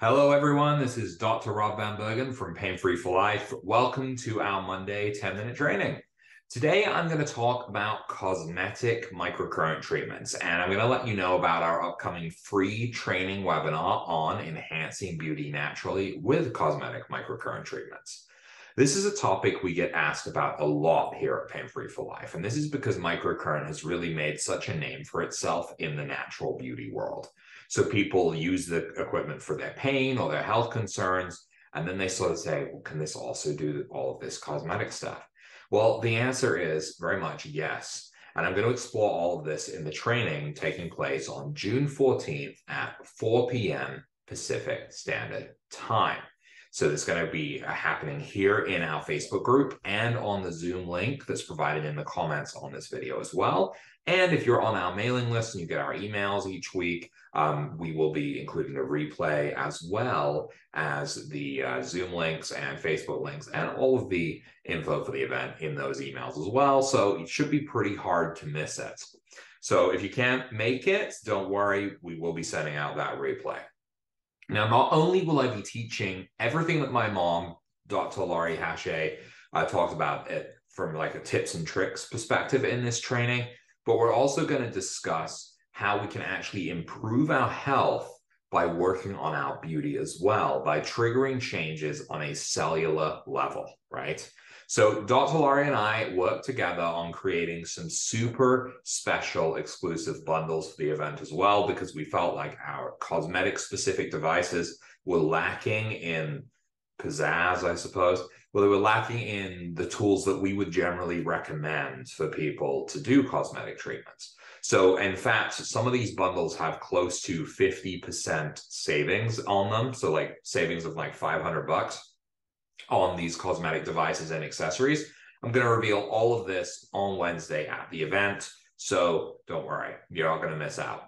Hello, everyone. This is Dr. Rob Vanbergen from Pain Free for Life. Welcome to our Monday 10-minute training. Today, I'm going to talk about cosmetic microcurrent treatments, and I'm going to let you know about our upcoming free training webinar on enhancing beauty naturally with cosmetic microcurrent treatments. This is a topic we get asked about a lot here at Pain Free for Life, and this is because microcurrent has really made such a name for itself in the natural beauty world. So people use the equipment for their pain or their health concerns, and then they sort of say, well, can this also do all of this cosmetic stuff? Well, the answer is very much yes. And I'm going to explore all of this in the training taking place on June 14th at 4 p.m. Pacific Standard Time. So this is going to be happening here in our Facebook group and on the Zoom link that's provided in the comments on this video as well. And if you're on our mailing list and you get our emails each week, we will be including a replay as well as the Zoom links and Facebook links and all of the info for the event in those emails as well. So it should be pretty hard to miss it. So if you can't make it, don't worry, we will be sending out that replay. Now, not only will I be teaching everything that my mom, Dr. Lorry Hache, talked about it from like a tips and tricks perspective in this training, but we're also going to discuss how we can actually improve our health by working on our beauty as well, by triggering changes on a cellular level, right? So Dr. Lorry and I worked together on creating some super special exclusive bundles for the event as well, because we felt like our cosmetic specific devices were lacking in pizzazz, I suppose. Well, they were lacking in the tools that we would generally recommend for people to do cosmetic treatments. So in fact, some of these bundles have close to 50% savings on them. So like savings of like $500 on these cosmetic devices and accessories. I'm going to reveal all of this on Wednesday at the event. So don't worry, you're not going to miss out.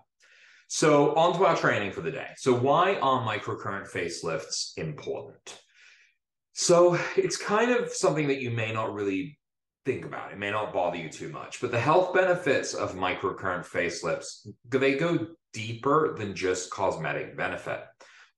So on to our training for the day. So why are microcurrent facelifts important? So it's kind of something that you may not really think about. It may not bother you too much, but the health benefits of microcurrent facelifts, they go deeper than just cosmetic benefit.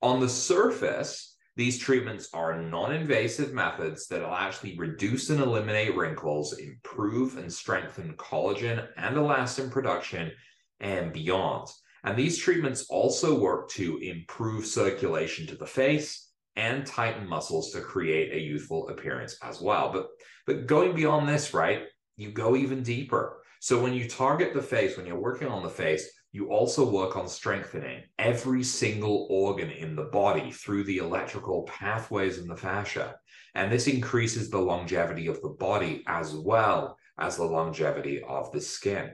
On the surface, these treatments are non-invasive methods that will actually reduce and eliminate wrinkles, improve and strengthen collagen and elastin production, and beyond. And these treatments also work to improve circulation to the face and tighten muscles to create a youthful appearance as well. But going beyond this, right, you go even deeper. So when you target the face, when you're working on the face, you also work on strengthening every single organ in the body through the electrical pathways in the fascia. And this increases the longevity of the body as well as the longevity of the skin.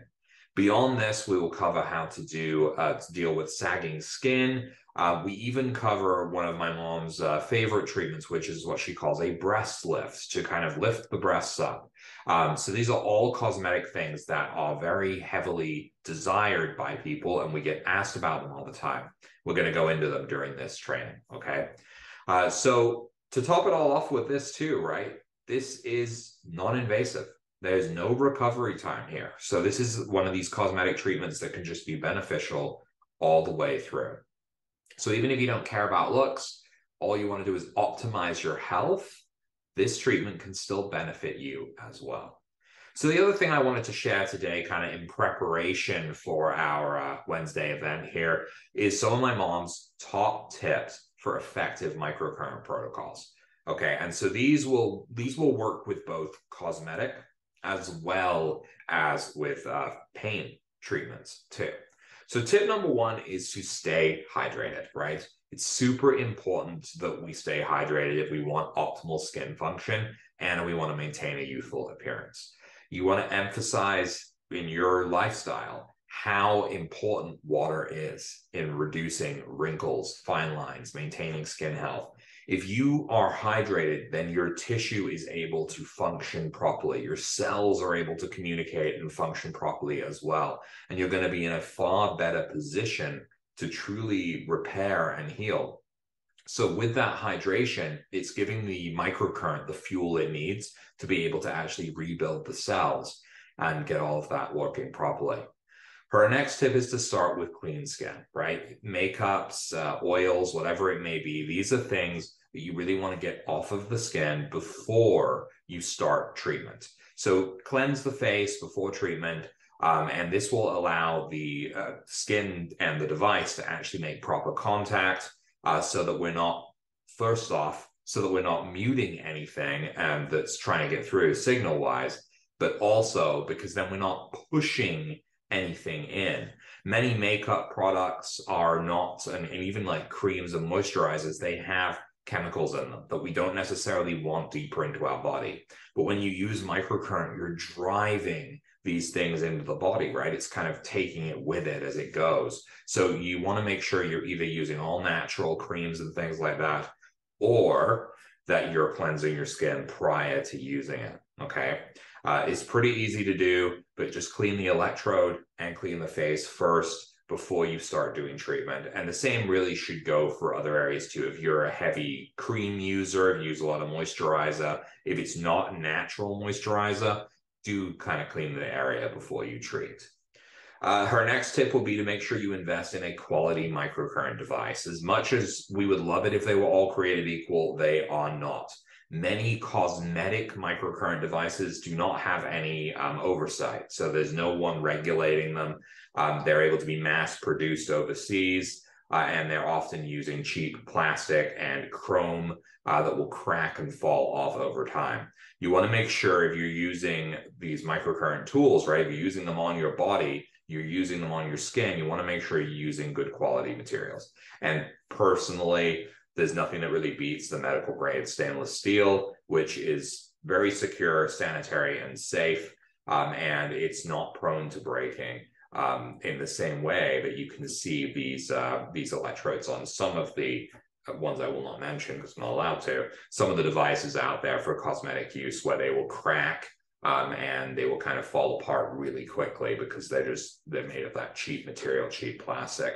Beyond this, we will cover how to deal with sagging skin. We even cover one of my mom's favorite treatments, which is what she calls a breast lift, to kind of lift the breasts up. So these are all cosmetic things that are very heavily desired by people, and we get asked about them all the time. We're going to go into them during this training, okay? So to top it all off with this too, right? This is non-invasive. There's no recovery time here. So this is one of these cosmetic treatments that can just be beneficial all the way through. So even if you don't care about looks, all you want to do is optimize your health, this treatment can still benefit you as well. So the other thing I wanted to share today, kind of in preparation for our Wednesday event here, is some of my mom's top tips for effective microcurrent protocols. Okay, and so these will work with both cosmetic as well as with pain treatments too. So tip number one is to stay hydrated, right? It's super important that we stay hydrated if we want optimal skin function and we want to maintain a youthful appearance. You want to emphasize in your lifestyle how important water is in reducing wrinkles, fine lines, maintaining skin health. If you are hydrated, then your tissue is able to function properly. Your cells are able to communicate and function properly as well. And you're going to be in a far better position to truly repair and heal. So with that hydration, it's giving the microcurrent the fuel it needs to be able to actually rebuild the cells and get all of that working properly. Her next tip is to start with clean skin, right? Makeups, oils, whatever it may be. These are things that you really want to get off of the skin before you start treatment. So cleanse the face before treatment, and this will allow the skin and the device to actually make proper contact so that we're not, first off, so that we're not muting anything that's trying to get through signal-wise, but also because then we're not pushing anything in. Many makeup products are not, and even like creams and moisturizers, they have chemicals in them that we don't necessarily want deeper into our body. But when you use microcurrent, you're driving these things into the body, right? It's kind of taking it with it as it goes. So you want to make sure you're either using all natural creams and things like that, or that you're cleansing your skin prior to using it, okay? It's pretty easy to do, but just clean the electrode and clean the face first before you start doing treatment. And the same really should go for other areas too. If you're a heavy cream user, if you use a lot of moisturizer, if it's not natural moisturizer, do kind of clean the area before you treat. Her next tip will be to make sure you invest in a quality microcurrent device. As much as we would love it if they were all created equal, they are not. Many cosmetic microcurrent devices do not have any oversight, so there's no one regulating them. They're able to be mass-produced overseas, and they're often using cheap plastic and chrome that will crack and fall off over time. You want to make sure if you're using these microcurrent tools, right, if you're using them on your body, you're using them on your skin, you want to make sure you're using good quality materials. And personally, there's nothing that really beats the medical grade stainless steel, which is very secure, sanitary, and safe, and it's not prone to breaking in the same way that you can see these electrodes on some of the ones I will not mention because I'm not allowed to, some of the devices out there for cosmetic use where they will crack and they will kind of fall apart really quickly because they're made of that cheap material, cheap plastic.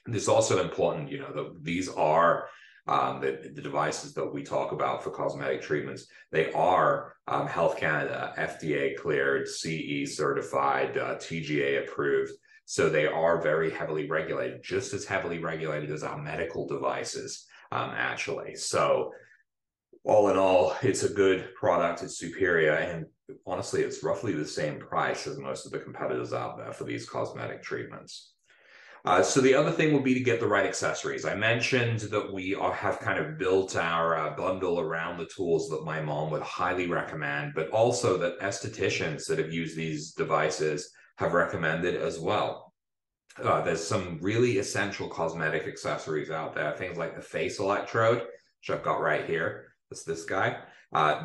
It's also important, that these are the devices that we talk about for cosmetic treatments. They are Health Canada, FDA cleared, CE certified, TGA approved. So they are very heavily regulated, just as heavily regulated as our medical devices, actually. So all in all, it's a good product. It's superior. And honestly, it's roughly the same price as most of the competitors out there for these cosmetic treatments. So the other thing will be to get the right accessories. I mentioned that we have kind of built our bundle around the tools that my mom would highly recommend, but also that estheticians that have used these devices have recommended as well. There's some really essential cosmetic accessories out there, things like the face electrode, which I've got right here. That's this guy.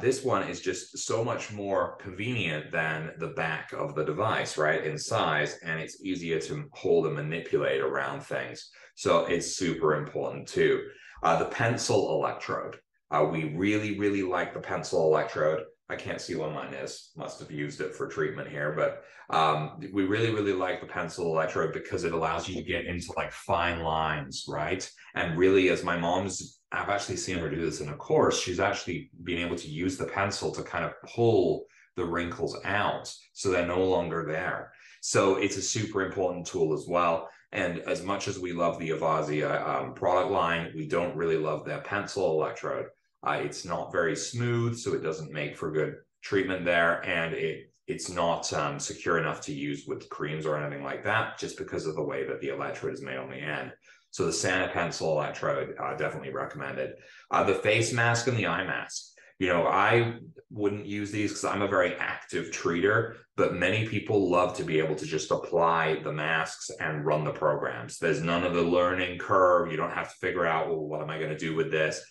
This one is just so much more convenient than the back of the device, right, in size, and it's easier to hold and manipulate around things. So it's super important too. The pencil electrode. We really, really like the pencil electrode. I can't see what mine is. Must have used it for treatment here, but we really, really like the pencil electrode because it allows you to get into like fine lines, right? And really, as my mom's, I've actually seen her do this in a course, she's actually been able to use the pencil to kind of pull the wrinkles out so they're no longer there. So it's a super important tool as well. And as much as we love the Avazia product line, we don't really love their pencil electrode. It's not very smooth, so it doesn't make for good treatment there, and it's not secure enough to use with creams or anything like that, just because of the way that the electrode is made on the end. So the Santa pencil electrode, definitely recommended. The face mask and the eye mask. I wouldn't use these because I'm a very active treater, but many people love to be able to just apply the masks and run the programs. There's none of the learning curve. You don't have to figure out, well, what am I going to do with this?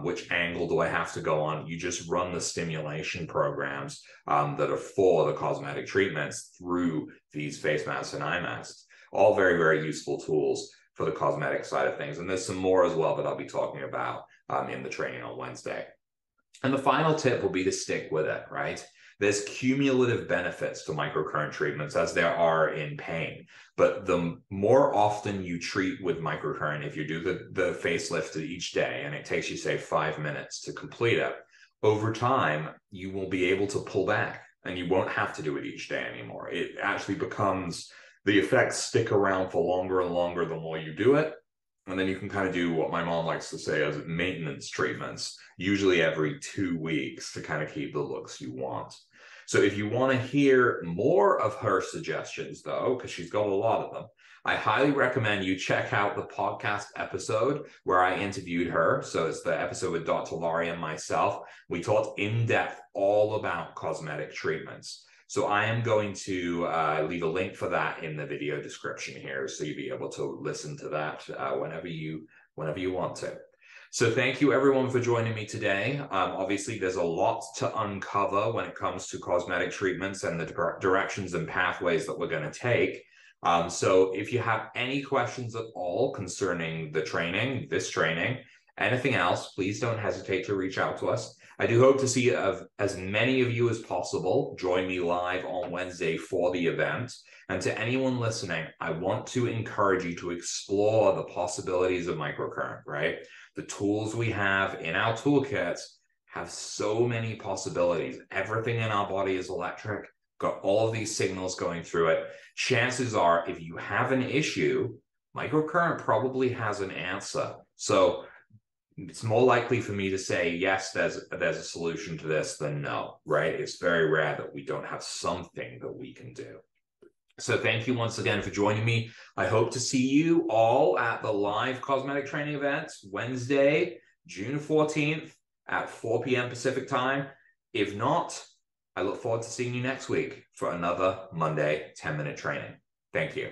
Which angle do I have to go on? You just run the stimulation programs that are for the cosmetic treatments through these face masks and eye masks. All very, very useful tools for the cosmetic side of things. And there's some more as well that I'll be talking about in the training on Wednesday. And the final tip will be to stick with it, right? There's cumulative benefits to microcurrent treatments as there are in pain. But the more often you treat with microcurrent, if you do the facelift each day and it takes you, say, 5 minutes to complete it, over time, you will be able to pull back and you won't have to do it each day anymore. It actually becomes The effects stick around for longer and longer the more you do it. And then you can kind of do what my mom likes to say as maintenance treatments, usually every 2 weeks, to kind of keep the looks you want. So if you want to hear more of her suggestions, though, because she's got a lot of them, I highly recommend you check out the podcast episode where I interviewed her. So it's the episode with Dr. Lorry and myself. We talked in depth all about cosmetic treatments. So I am going to leave a link for that in the video description here, so you'll be able to listen to that whenever you want to. So thank you everyone for joining me today. Obviously, there's a lot to uncover when it comes to cosmetic treatments and the directions and pathways that we're going to take. So if you have any questions at all concerning the training, this training, anything else, please don't hesitate to reach out to us. I do hope to see as many of you as possible join me live on Wednesday for the event. And to anyone listening, I want to encourage you to explore the possibilities of microcurrent, right? The tools we have in our toolkits have so many possibilities. Everything in our body is electric, got all of these signals going through it. Chances are, if you have an issue, microcurrent probably has an answer. So it's more likely for me to say, yes, there's a solution to this than no, right? It's very rare that we don't have something that we can do. So thank you once again for joining me. I hope to see you all at the live cosmetic training event Wednesday, June 14th at 4 p.m. Pacific time. If not, I look forward to seeing you next week for another Monday 10-minute training. Thank you.